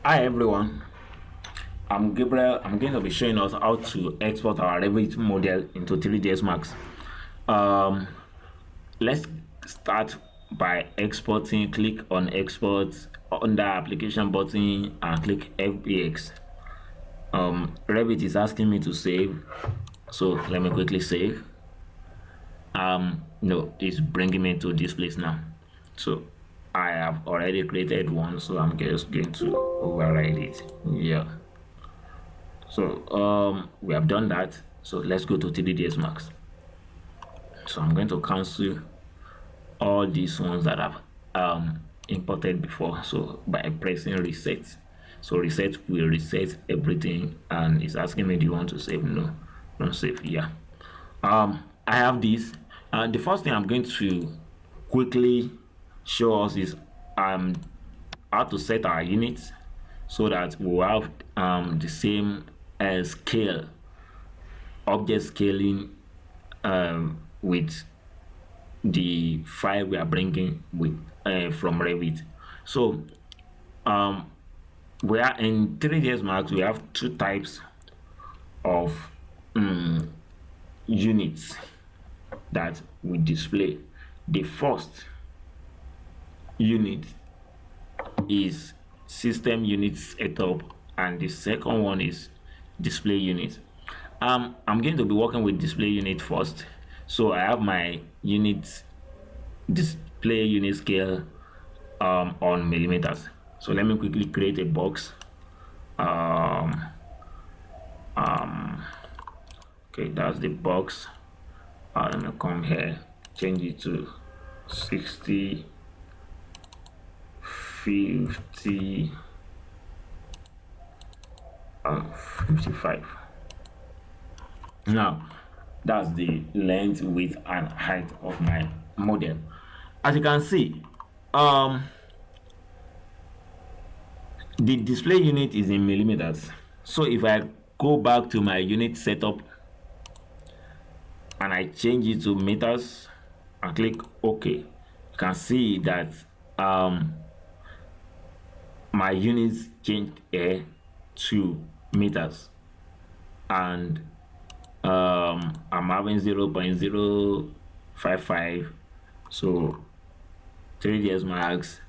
Hi everyone, I'm Gabriel. I'm going to be showing us how to export our Revit model into 3ds Max. Um, let's start by exporting. Click on export under application button and click FBX. Revit is asking me to save, so let me quickly save. No, it's bringing me to this place now. So I have already created one, so I'm just going to override it. Yeah. So we have done that. So let's go to 3ds Max. So I'm going to cancel all these ones that I've imported before. So by pressing reset. So reset will reset everything, and it's asking me, do you want to save? No, don't save. Yeah. I have this. The first thing I'm going to quickly show us is how to set our units so that we'll have the same scale, object scaling with the file we are bringing with from Revit. So we are in 3ds Max. We have two types of units that we display. The first unit is system unit setup, and the second one is display unit. I'm going to be working with display unit first. So I have my unit display unit scale on millimeters. So let me quickly create a box. Okay, that's the box. Let me come here, change it to 60, 50, 55. Now that's the length, width and height of my model. As you can see, the display unit is in millimeters. So if I go back to my unit setup and I change it to meters and click OK, you can see that my units changed here to meters, and I'm having 0.055. So 3ds Max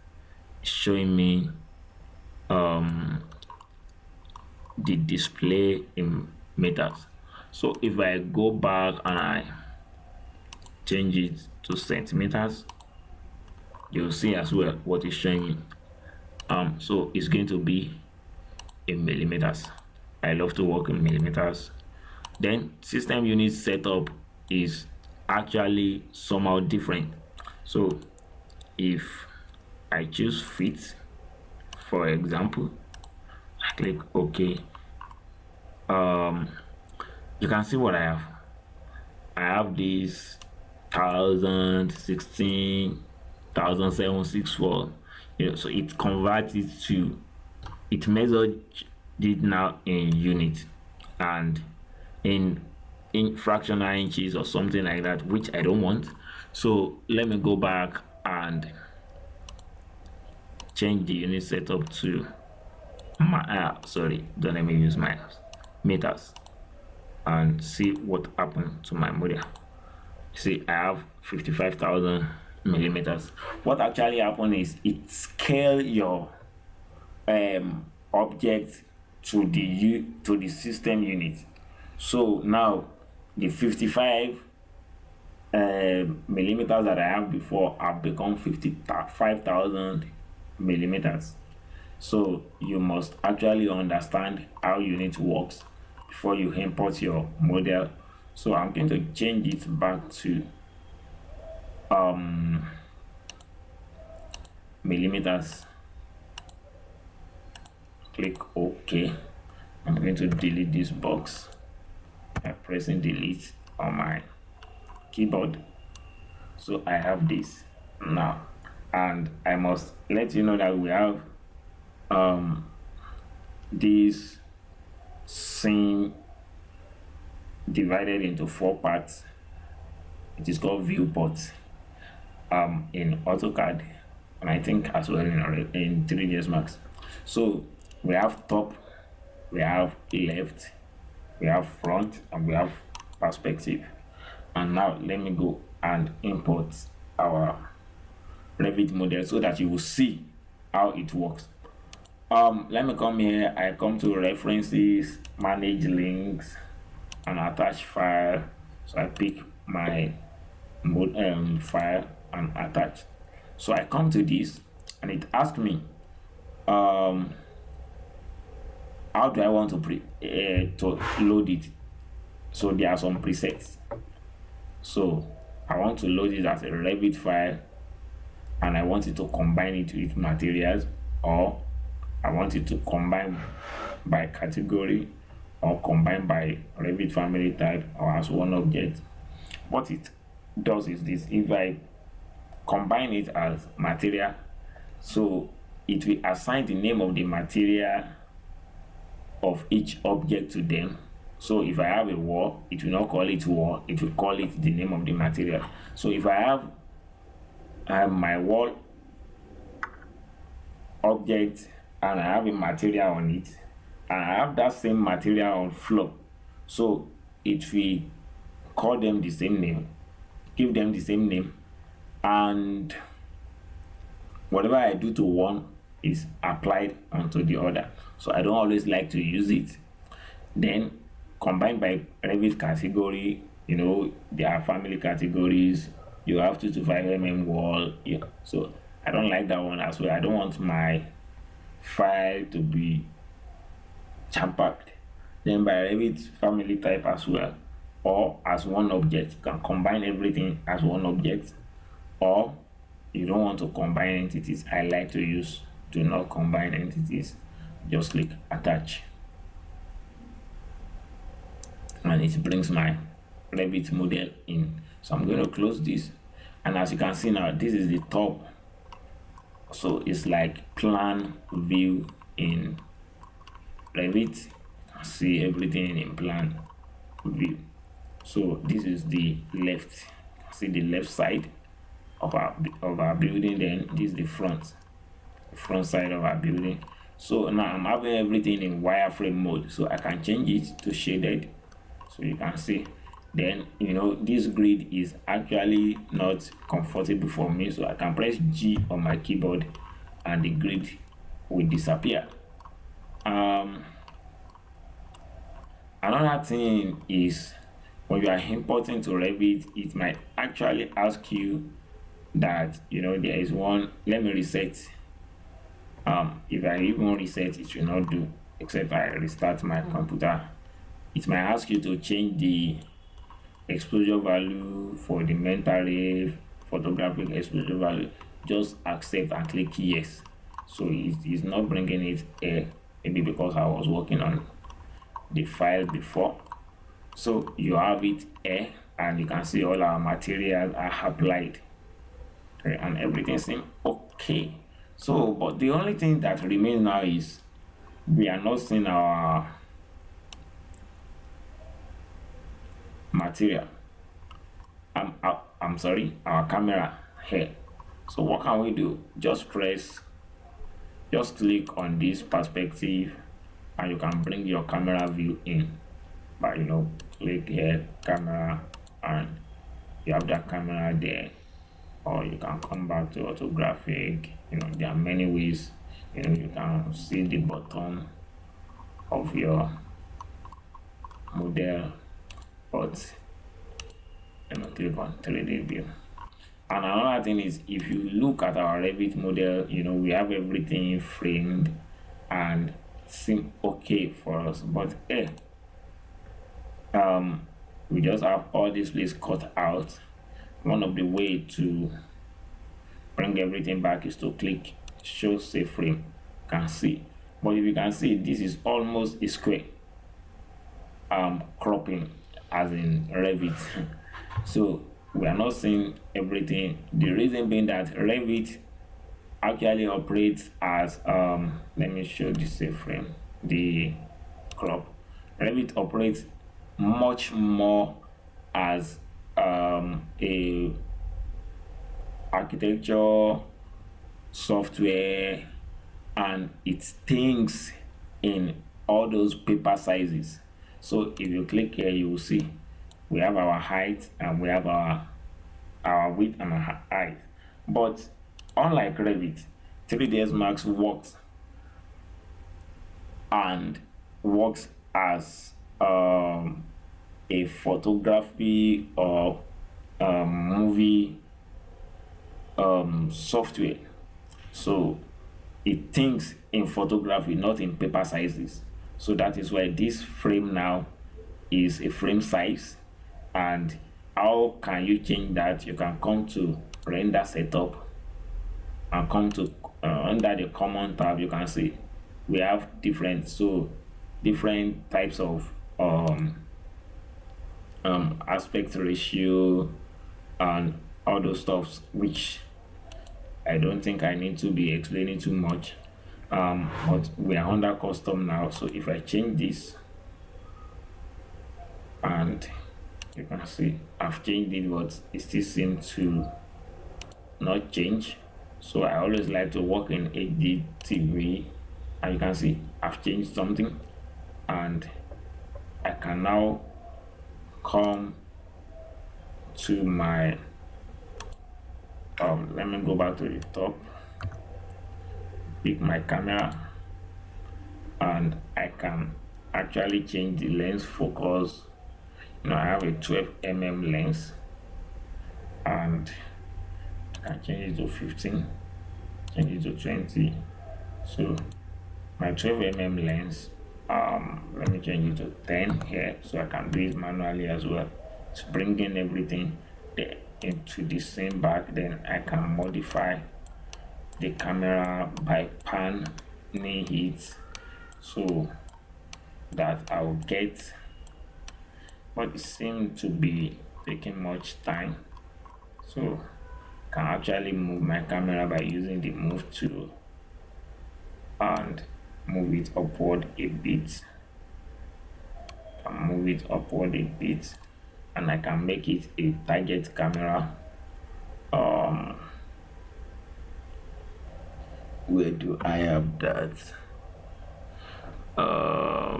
is showing me the display in meters. So if I go back and I change it to centimeters, you'll see as well what is showing me. So it's going to be in millimeters. I love to work in millimeters. Then system unit setup is actually somehow different. So if I choose feet, for example, I click OK, you can see what I have. I have this 1016, 1764. So it converts it to, it measures it now in units and in fractional inches or something like that, which I don't want. So let me go back and change the unit setup to my sorry, don't let me use my meters and see what happened to my model. See, I have 55,000 millimeters. What actually happened is it scale your object to the system unit. So now the 55 millimeters that I have before have become 55,000 millimeters. So you must actually understand how unit works before you import your model. So I'm going to change it back to millimeters. Click OK. I'm going to delete this box by pressing delete on my keyboard. So I have this now, and I must let you know that we have this scene divided into 4 parts. It is called viewport in AutoCAD, and I think as well in 3ds Max. So We have top, we have left, we have front, and we have perspective. And now let me go and import our Revit model so that you will see how it works. Let me come here. I come to references, manage links, and attach file. So I pick my file and attach. So I come to this and it asks me how do I want to load it. So there are some presets. So I want to load it as a Revit file, and I want it to combine it with materials, or I want it to combine by category, or combine by Revit family type, or as one object. What it does is this: if I combine it as material, so it will assign the name of the material of each object to them. So if I have a wall, it will not call it wall, it will call it the name of the material. So if I have my wall object and I have a material on it, and I have that same material on floor, so it will call them the same name, give them the same name, and whatever I do to one is applied onto the other. So I don't always like to use it. Then combined by Revit category, there are family categories. You have 2 to 5 mm wall. Yeah. So I don't like that one as well. I don't want my file to be jam-packed. Then by Revit family type as well, or as one object. You can combine everything as one object, or you don't want to combine entities. I like to use do not combine entities. Just click attach, and it brings my Revit model in. So I'm going to close this, and as you can see now, this is the top. So it's like plan view in Revit. See everything in plan view. So this is the left. See the left side of our building. Then this is the front side of our building. So now I'm having everything in wireframe mode, so I can change it to shaded, so you can see. Then this grid is actually not comfortable for me, so I can press G on my keyboard and the grid will disappear. Another thing is, when you are importing to Revit, it might actually ask you that there is one. Let me reset. If I even reset, it will not do, except I restart my computer. It might ask you to change the exposure value for the mental rate, photographic exposure value. Just accept and click yes. So it's not bringing it here, maybe because I was working on the file before. So you have it here, and you can see all our materials are applied, and everything seems okay. So, but the only thing that remains now is we are not seeing our material. I'm sorry, our camera here. So what can we do? Just click on this perspective, and you can bring your camera view in by click here, camera, and you have that camera there. Or you can come back to orthographic. There are many ways. You can see the bottom of your model, but let me click on 3D view. And another thing is, if you look at our Revit model, we have everything framed and seem okay for us, but we just have all this place cut out. One of the way to bring everything back is to click show save frame. You can see, but if you can see, this is almost a square cropping as in Revit. So we are not seeing everything. The reason being that Revit actually operates as let me show the save frame, the crop. Revit operates much more as a architecture software, and it thinks in all those paper sizes. So if you click here, you will see we have our height and we have our width and our height. But unlike Revit, 3ds Max works as a photography or movie software. So it thinks in photography, not in paper sizes. So that is why this frame now is a frame size. And how can you change that? You can come to render setup and come to under the common tab. You can see we have different types of aspect ratio and all those stuffs, which I don't think I need to be explaining too much. But we are under custom now. So if I change this, and you can see I've changed it, but it still seems to not change. So I always like to work in HDTV, and you can see I've changed something, and I can now come to my let me go back to the top, pick my camera, and I can actually change the lens focus. I have a 12mm lens, and I can change it to 15, change it to 20. So my 12mm lens, let me change it to 10 here, so I can do it manually as well. It's bringing everything into the same bag. Then I can modify the camera by panning it so that I'll get, but it seems to be taking much time. So I can actually move my camera by using the move tool and move it upward a bit, and I can make it a target camera. Where do I have that? I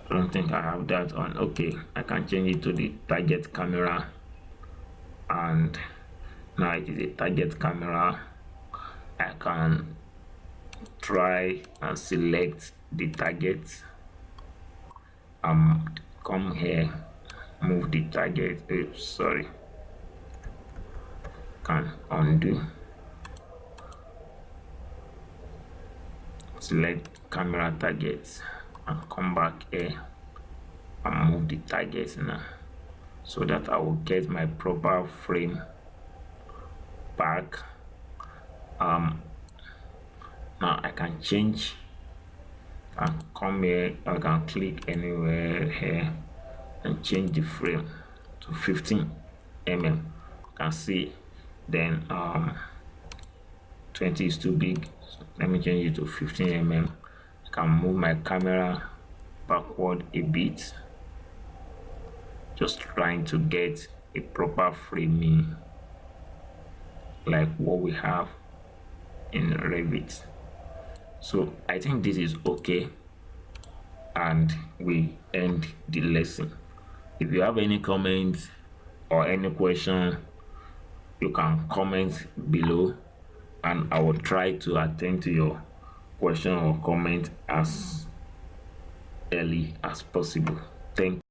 don't think I have that on. Okay, I can change it to the target camera, and now it is a target camera. I can try and select the target. Come here, move the target. Sorry, can undo, select camera targets, and come back here and move the targets now, so that I will get my proper frame back. Now I can change and come here. I can click anywhere here and change the frame to 15 mm. You can see then 20 is too big, so let me change it to 15 mm. I can move my camera backward a bit, just trying to get a proper framing like what we have in Revit. So I think this is okay, and we end the lesson. If you have any comments or any question, you can comment below, and I will try to attend to your question or comment as early as possible. Thank you.